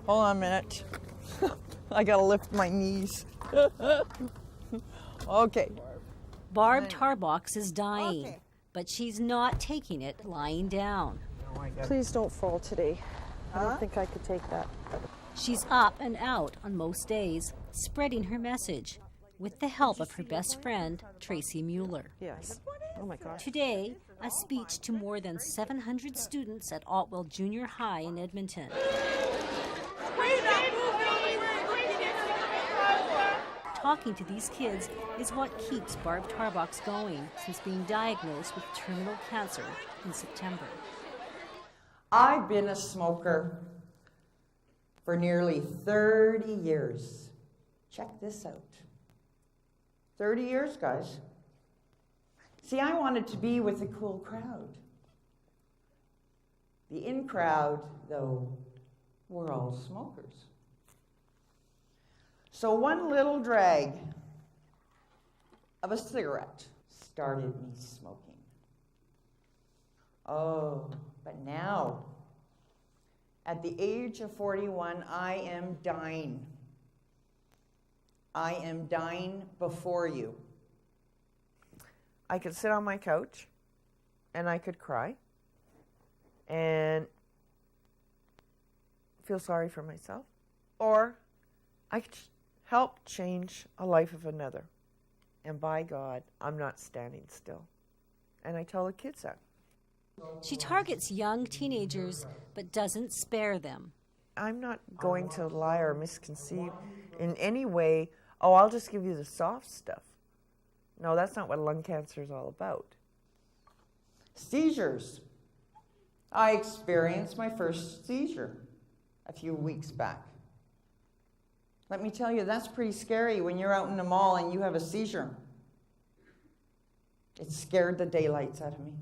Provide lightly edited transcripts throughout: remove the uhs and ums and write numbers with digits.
Hold on a minute. I gotta lift my knees. Okay. Barb Tarbox is dying, but she's not taking it lying down. Please don't fall today. I don't think I could take that. She's up and out on most days, spreading her message with the help of her best friend, Tracy Mueller. Yes. Oh my gosh. Today, a speech to more than 700 students at Otwell Junior High in Edmonton. Talking to these kids is what keeps Barb Tarbox going since being diagnosed with terminal cancer in September. I've been a smoker for nearly 30 years. Check this out. 30 years, guys. See, I wanted to be with the cool crowd. The in crowd, though, were all smokers. So one little drag of a cigarette started me smoking. Oh, but now, at the age of 41, I am dying. I am dying before you. I could sit on my couch and I could cry and feel sorry for myself, or I could help change a life of another. And by God, I'm not standing still. And I tell the kids that. She targets young teenagers, but doesn't spare them. I'm not going to lie or misconceive in any way, oh, I'll just give you the soft stuff. No, that's not what lung cancer is all about. Seizures. I experienced my first seizure a few weeks back. Let me tell you, that's pretty scary when you're out in the mall and you have a seizure. It scared the daylights out of me.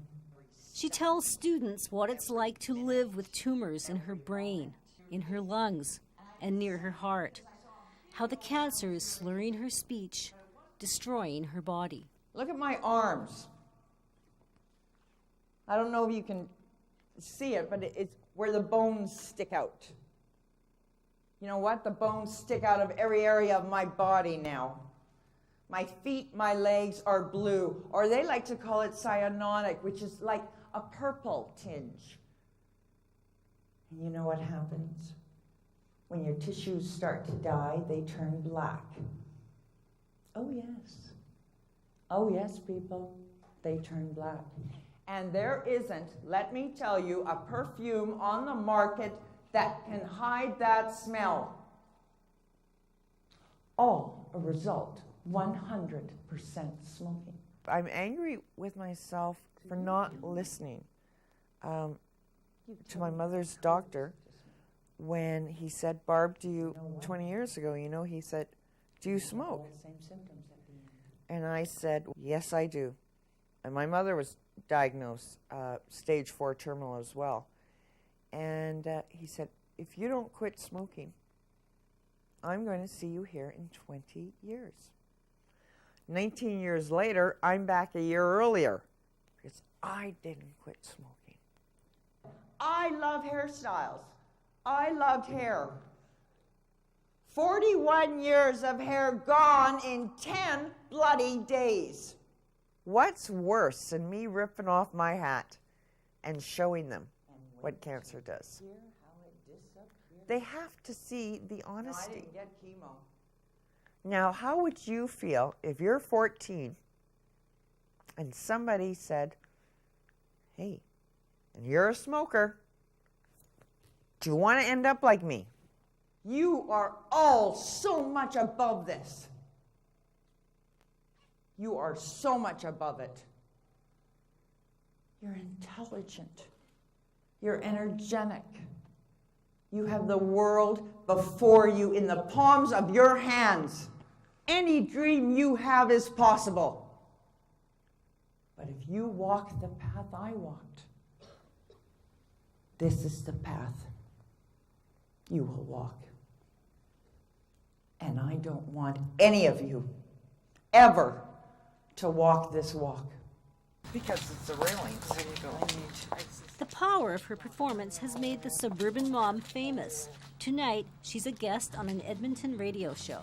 She tells students what it's like to live with tumors in her brain, in her lungs, and near her heart. How the cancer is slurring her speech, destroying her body. Look at my arms. I don't know if you can see it, but it's where the bones stick out. You know what? The bones stick out of every area of my body now. My feet, my legs are blue, or they like to call it cyanotic, which is like a purple tinge. And you know what happens? When your tissues start to die, they turn black. Oh yes. Oh yes, people, they turn black. And there isn't, let me tell you, a perfume on the market that can hide that smell. All a result, 100% smoking. I'm angry with myself for not listening to my mother's doctor when he said, Barb, 20 years ago, he said, do you smoke? And I said, yes, I do. And my mother was diagnosed stage 4 terminal as well. And he said, if you don't quit smoking, I'm going to see you here in 20 years. 19 years later, I'm back a year earlier because I didn't quit smoking. I love hairstyles. I loved hair. 41 years of hair gone in 10 bloody days. What's worse than me ripping off my hat and showing them what cancer does? They have to see the honesty. I didn't get chemo. Now, how would you feel if you're 14 and somebody said, hey, and you're a smoker, do you want to end up like me? You are all so much above this. You are so much above it. You're intelligent. You're energetic. You have the world before you in the palms of your hands. Any dream you have is possible. But if you walk the path I walked, this is the path you will walk. And I don't want any of you ever to walk this walk. Because it's the railings. There you go. The power of her performance has made the suburban mom famous. Tonight, she's a guest on an Edmonton radio show.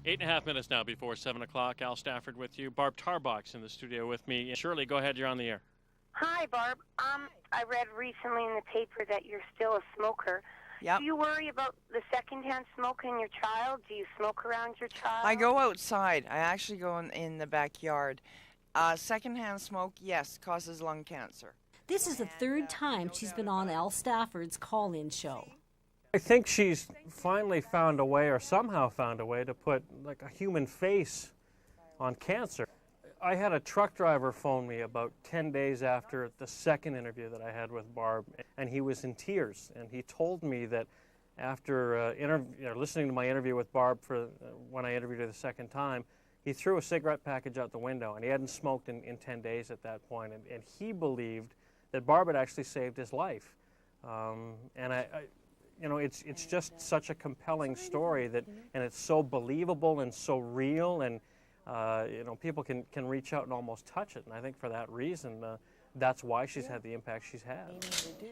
8.5 minutes now before 7 o'clock. Al Stafford with you. Barb Tarbox in the studio with me. Shirley, go ahead. You're on the air. Hi, Barb. I read recently in the paper that you're still a smoker. Yep. Do you worry about the secondhand smoke in your child? Do you smoke around your child? I go outside. I actually go in the backyard. Secondhand smoke, yes, causes lung cancer. This is the third time she's been on Al Stafford's call-in show. I think she's finally found a way, or somehow found a way, to put like a human face on cancer. I had a truck driver phone me about 10 days after the second interview that I had with Barb, and he was in tears. And he told me that after listening to my interview with Barb when I interviewed her the second time, he threw a cigarette package out the window, and he hadn't smoked in 10 days at that point. And he believed that Barb had actually saved his life. It's just such a compelling story and it's so believable and so real, and people can reach out and almost touch it. And I think for that reason, that's why she's had the impact she's had.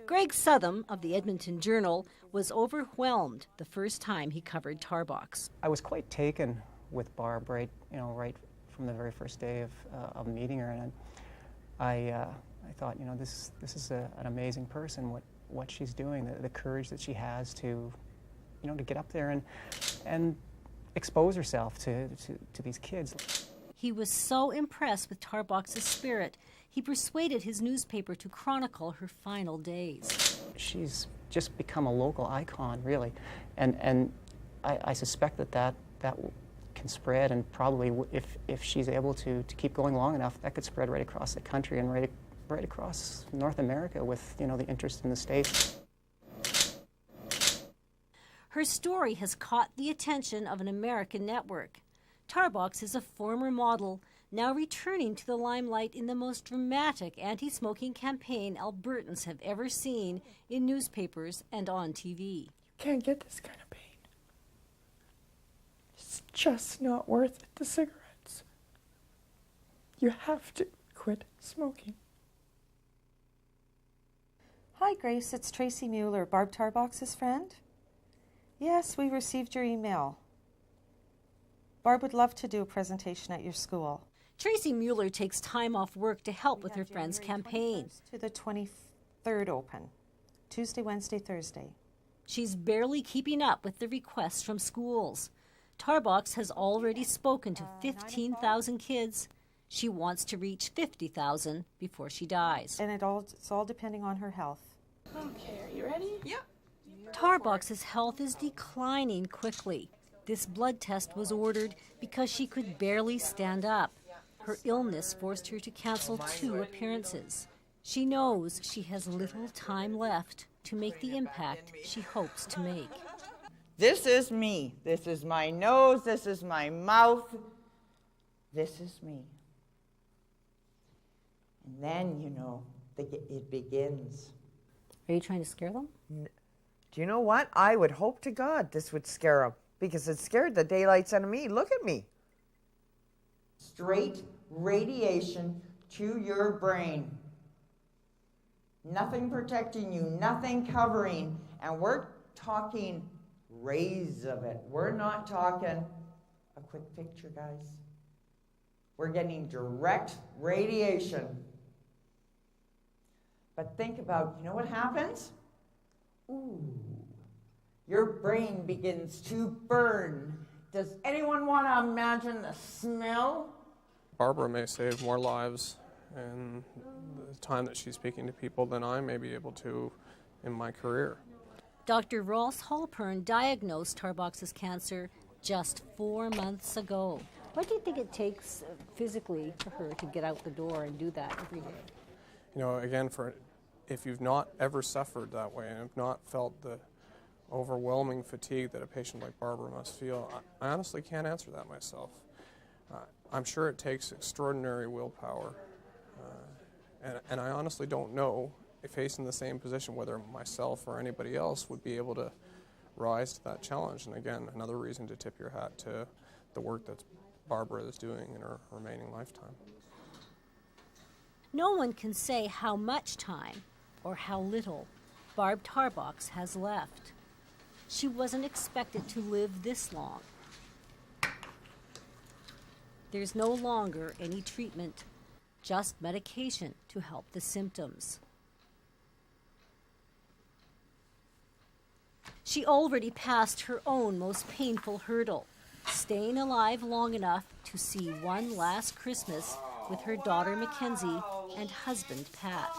Greg Southam of the Edmonton Journal was overwhelmed the first time he covered Tarbox. I was quite taken with Barb right from the very first day of meeting her, and I thought, this is an amazing person. What she's doing, the courage that she has to get up there and expose herself to these kids. He was so impressed with Tarbox's spirit, he persuaded his newspaper to chronicle her final days. She's just become a local icon, really, and I suspect that can spread, and probably if she's able to keep going long enough, that could spread right across the country and right across North America with the interest in the States. Her story has caught the attention of an American network. Tarbox is a former model, now returning to the limelight in the most dramatic anti-smoking campaign Albertans have ever seen in newspapers and on TV. Can't get this kind of pain. It's just not worth it, the cigarettes. You have to quit smoking. Hi, Grace. It's Tracy Mueller, Barb Tarbox's friend. Yes, we received your email. Barb would love to do a presentation at your school. Tracy Mueller takes time off work to help with her friend's campaign. To the 23rd open, Tuesday, Wednesday, Thursday. She's barely keeping up with the requests from schools. Tarbox has already spoken to 15,000 kids. She wants to reach 50,000 before she dies. And it's all depending on her health. Okay, are you ready? Yeah. Tarbox's health is declining quickly. This blood test was ordered because she could barely stand up. Her illness forced her to cancel 2 appearances. She knows she has little time left to make the impact she hopes to make. This is me. This is my nose. This is my mouth. This is me. And then, it begins. Are you trying to scare them? Do you know what? I would hope to God this would scare them, because it scared the daylights out of me. Look at me. Straight radiation to your brain. Nothing protecting you, nothing covering. And we're talking rays of it. We're not talking a quick picture, guys. We're getting direct radiation. But think about, what happens? Ooh, your brain begins to burn. Does anyone want to imagine the smell? Barbara may save more lives in the time that she's speaking to people than I may be able to in my career. Dr. Ross Halpern diagnosed Tarbox's cancer just 4 months ago. What do you think it takes physically for her to get out the door and do that every day? Again, if you've not ever suffered that way and have not felt the overwhelming fatigue that a patient like Barbara must feel, I honestly can't answer that myself. I'm sure it takes extraordinary willpower, and I honestly don't know, if facing the same position, whether myself or anybody else would be able to rise to that challenge. And again, another reason to tip your hat to the work that Barbara is doing in her remaining lifetime. No one can say how much time, or how little Barb Tarbox has left. She wasn't expected to live this long. There's no longer any treatment, just medication to help the symptoms. She already passed her own most painful hurdle, staying alive long enough to see one last Christmas with her daughter Mackenzie and husband Pat.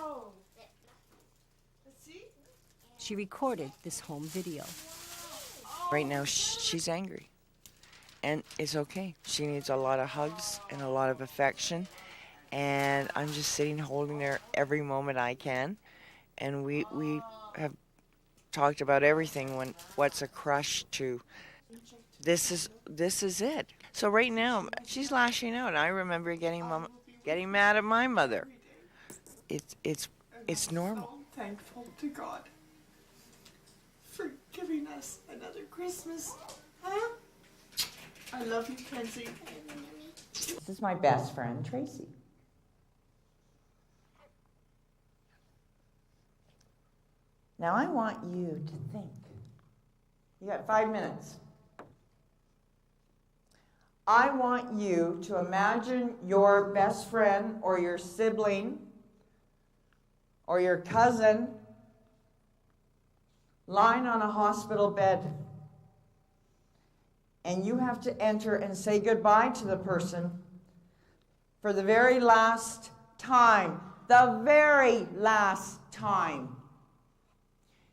She recorded this home video. Right now, she's angry. And it's okay. She needs a lot of hugs and a lot of affection. And I'm just sitting holding her every moment I can. And we have talked about everything, when what's a crush to this is it. So right now she's lashing out. I remember getting mad at my mother. It's normal. I'm thankful to God for giving us another Christmas. Huh? I love you, Kenzie. This is my best friend, Tracy. Now I want you to think. You got 5 minutes. I want you to imagine your best friend or your sibling or your cousin lying on a hospital bed. And you have to enter and say goodbye to the person for the very last time. The very last time.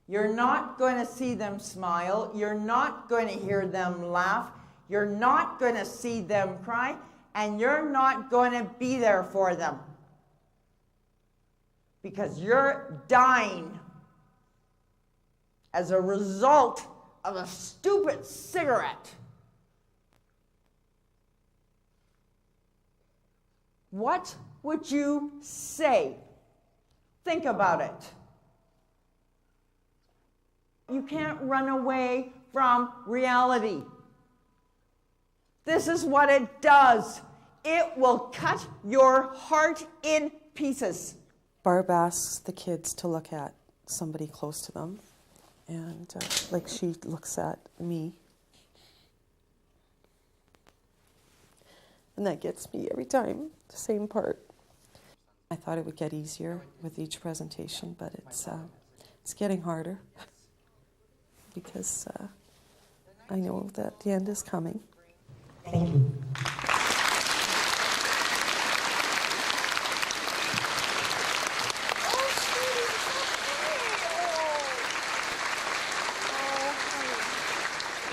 You're not going to see them smile. You're not going to hear them laugh. You're not going to see them cry. And you're not going to be there for them. Because you're dying as a result of a stupid cigarette. What would you say? Think about it. You can't run away from reality. This is what it does. It will cut your heart in pieces. Barb asks the kids to look at somebody close to them, and like she looks at me. And that gets me every time, the same part. I thought it would get easier with each presentation, but it's getting harder because I know that the end is coming. Thank you.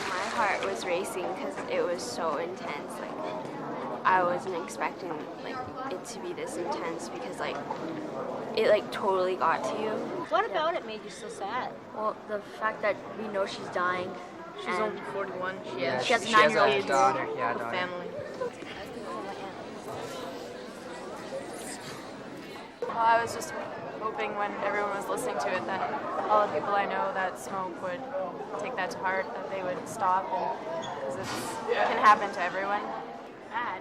My heart was racing because it was so intense. Like, I wasn't expecting it to be this intense because it totally got to you. What about it made you so sad? Well, the fact that we know she's dying. She's only 41. She has a 9-year-old daughter. Yeah, daughter. Family. Well, I was just hoping when everyone was listening to it that all the people I know that smoke would take that to heart, that they would stop, because it can happen to everyone.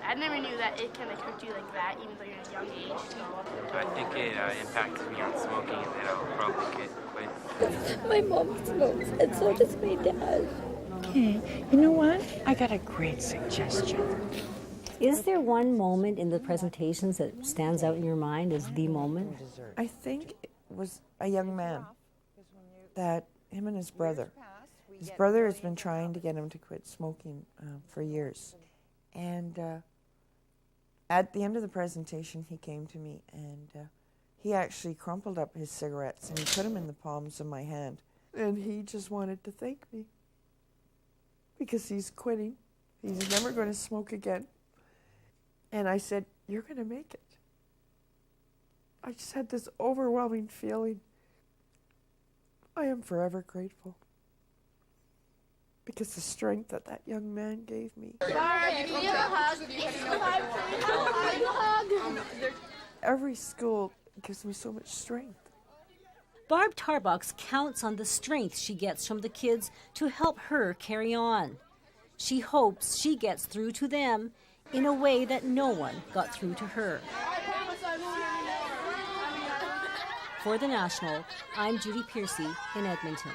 I never knew that it can affect you like that, even though you're at a young age. So. I think it impacts me on smoking, and then I'll probably quit. My mom smokes, and so does my dad. Okay, you know what? I got a great suggestion. Is there one moment in the presentations that stands out in your mind as the moment? I think it was a young man that him and his brother. His brother has been trying to get him to quit smoking for years. And at the end of the presentation, he came to me and he actually crumpled up his cigarettes and he put them in the palms of my hand. And he just wanted to thank me because he's quitting. He's never going to smoke again. And I said, "You're going to make it." I just had this overwhelming feeling. I am forever grateful because the strength that that young man gave me. Every school gives me so much strength. Barb Tarbox counts on the strength she gets from the kids to help her carry on. She hopes she gets through to them in a way that no one got through to her. For The National, I'm Judy Piercey in Edmonton.